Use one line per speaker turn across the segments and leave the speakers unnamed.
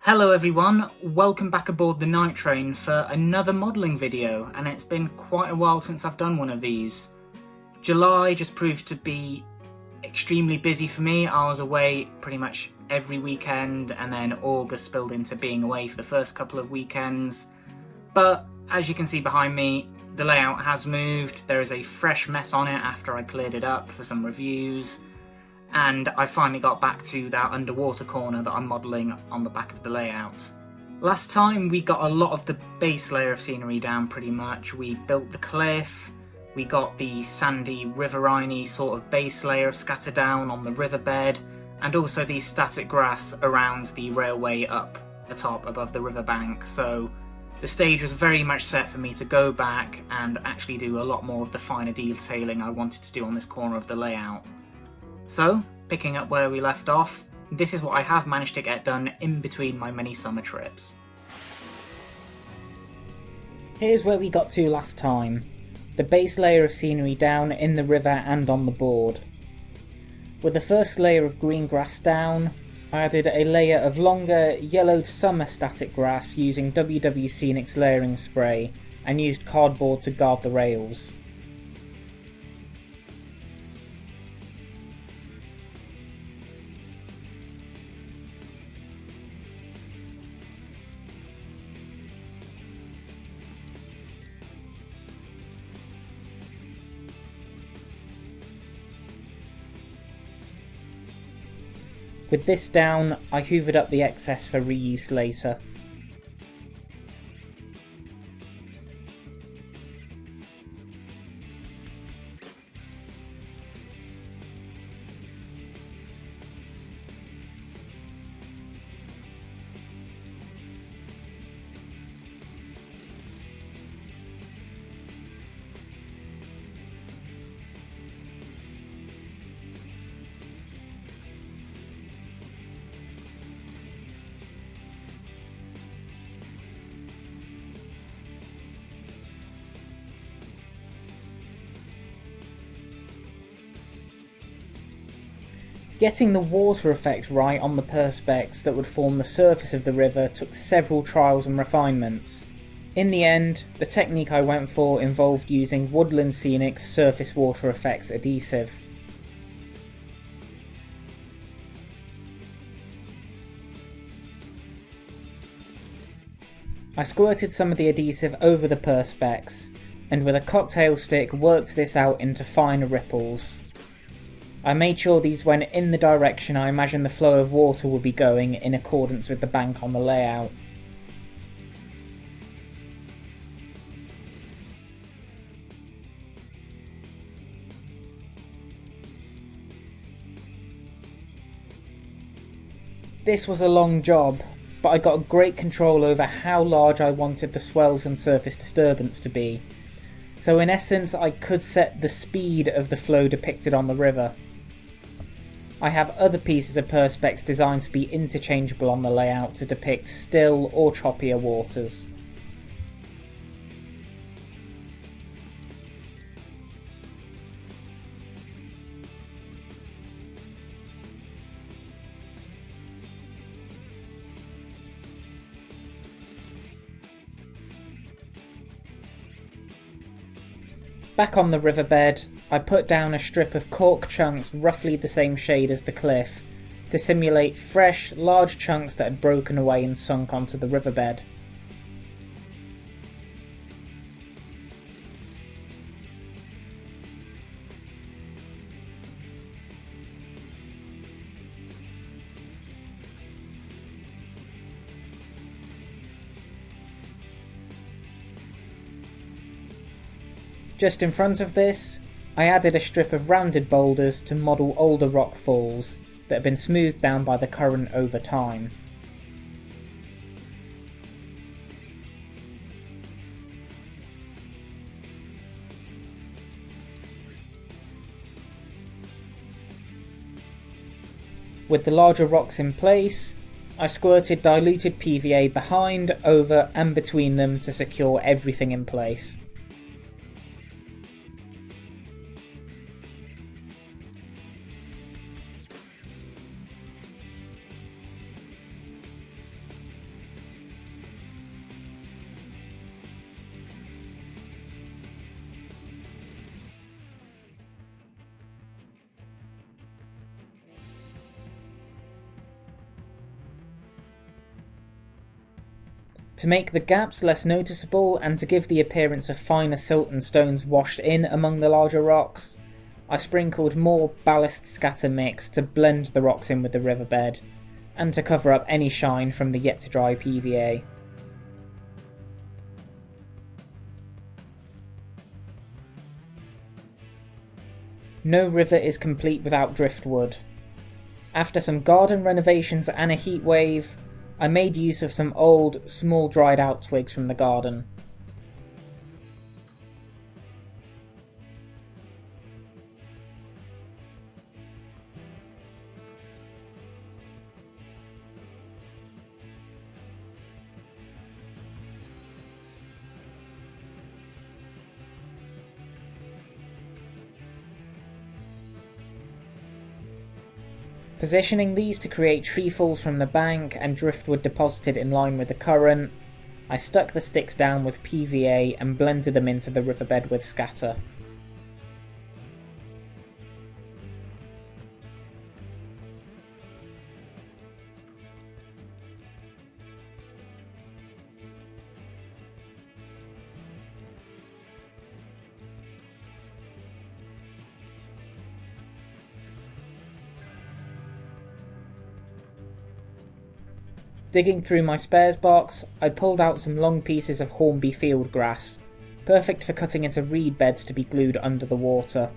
Hello everyone, welcome back aboard the night train for another modelling video, and it's been quite a while since I've done one of these. July just proved to be extremely busy for me. I was away pretty much every weekend, and then August spilled into being away for the first couple of weekends. But as you can see behind me, the layout has moved. There is a fresh mess on it after I cleared it up for some reviews. And I finally got back to that underwater corner that I'm modelling on the back of the layout. Last time we got a lot of the base layer of scenery down pretty much. We built the cliff, we got the sandy riverine sort of base layer scattered down on the riverbed, and also the static grass around the railway up the top above the riverbank. So the stage was very much set for me to go back and actually do a lot more of the finer detailing I wanted to do on this corner of the layout. So, picking up where we left off, this is what I have managed to get done in between my many summer trips. Here's where we got to last time. The base layer of scenery down in the river and on the board. With the first layer of green grass down, I added a layer of longer, yellowed summer static grass using WW Scenic's layering spray and used cardboard to guard the rails. With this down, I hoovered up the excess for reuse later. Getting the water effect right on the perspex that would form the surface of the river took several trials and refinements. In the end, the technique I went for involved using Woodland Scenic's Surface Water Effects adhesive. I squirted some of the adhesive over the perspex, and with a cocktail stick worked this out into finer ripples. I made sure these went in the direction I imagined the flow of water would be going in accordance with the bank on the layout. This was a long job, but I got great control over how large I wanted the swells and surface disturbance to be. So in essence, I could set the speed of the flow depicted on the river. I have other pieces of perspex designed to be interchangeable on the layout to depict still or choppier waters. Back on the riverbed, I put down a strip of cork chunks roughly the same shade as the cliff, to simulate fresh, large chunks that had broken away and sunk onto the riverbed. Just in front of this, I added a strip of rounded boulders to model older rock falls that have been smoothed down by the current over time. With the larger rocks in place, I squirted diluted PVA behind, over and between them to secure everything in place. To make the gaps less noticeable and to give the appearance of finer silt and stones washed in among the larger rocks, I sprinkled more ballast scatter mix to blend the rocks in with the riverbed, and to cover up any shine from the yet to dry PVA. No river is complete without driftwood. After some garden renovations and a heat wave, I made use of some old, small dried out twigs from the garden. Positioning these to create trefoils from the bank and driftwood deposited in line with the current, I stuck the sticks down with PVA and blended them into the riverbed with scatter. Digging through my spares box, I pulled out some long pieces of Hornby field grass, perfect for cutting into reed beds to be glued under the water.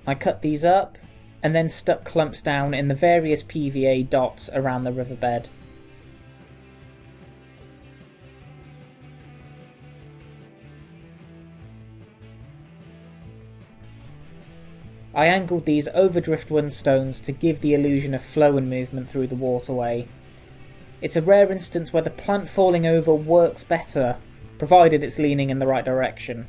I cut these up, and then stuck clumps down in the various PVA dots around the riverbed. I angled these over driftwood stones to give the illusion of flow and movement through the waterway. It's a rare instance where the plant falling over works better, provided it's leaning in the right direction.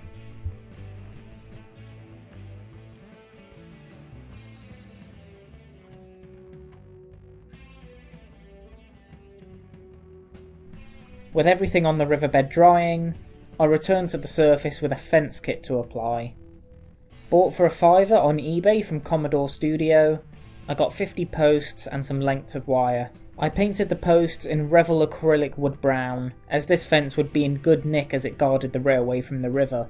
With everything on the riverbed drying, I returned to the surface with a fence kit to apply. Bought for $5 on eBay from Commodore Studio, I got 50 posts and some lengths of wire. I painted the posts in Revel acrylic wood brown, as this fence would be in good nick as it guarded the railway from the river.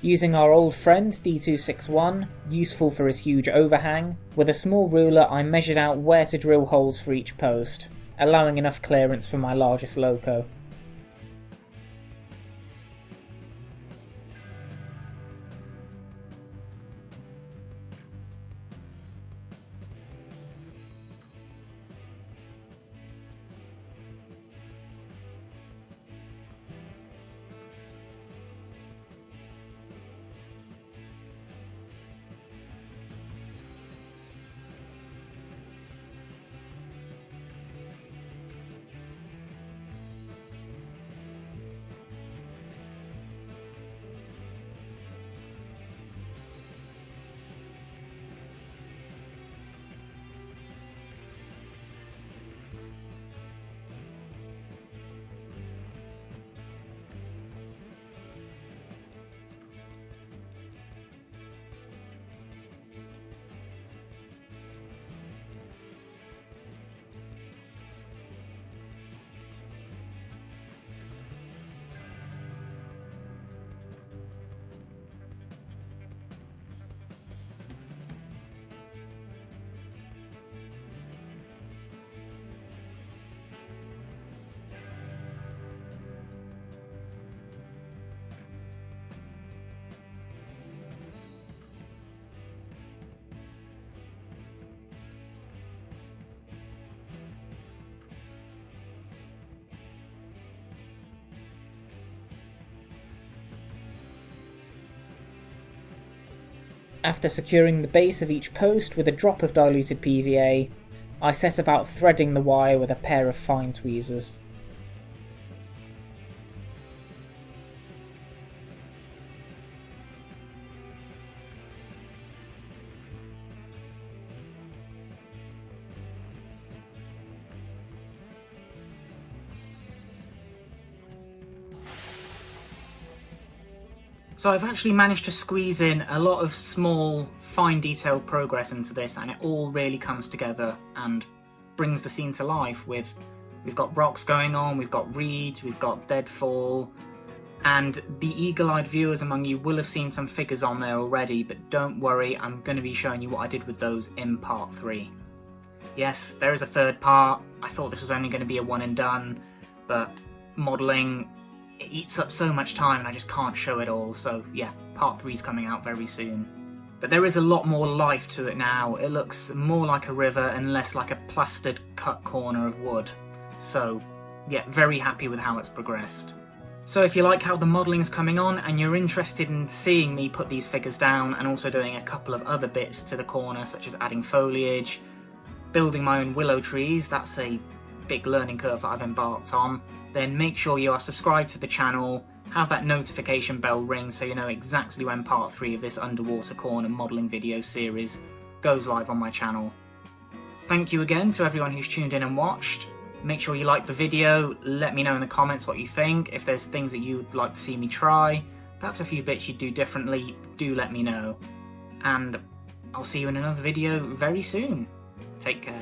Using our old friend D261, useful for his huge overhang, with a small ruler I measured out where to drill holes for each post, allowing enough clearance for my largest loco. After securing the base of each post with a drop of diluted PVA, I set about threading the wire with a pair of fine tweezers. So I've actually managed to squeeze in a lot of small, fine detailed progress into this, and it all really comes together and brings the scene to life. We've got rocks going on, we've got reeds, we've got deadfall, and the eagle-eyed viewers among you will have seen some figures on there already, but don't worry, I'm going to be showing you what I did with those in part 3. Yes, there is a third part. I thought this was only going to be a one and done, but modelling, it eats up so much time and I just can't show it all, so yeah, part 3 is coming out very soon. But there is a lot more life to it now. It looks more like a river and less like a plastered cut corner of wood. So yeah, very happy with how it's progressed. So if you like how the modelling's coming on and you're interested in seeing me put these figures down and also doing a couple of other bits to the corner, such as adding foliage, building my own willow trees, that's a big learning curve that I've embarked on, then make sure you are subscribed to the channel, have that notification bell ring so you know exactly when part 3 of this underwater corner modelling video series goes live on my channel. Thank you again to everyone who's tuned in and watched. Make sure you like the video, let me know in the comments what you think. If there's things that you'd like to see me try, perhaps a few bits you'd do differently, do let me know. And I'll see you in another video very soon. Take care.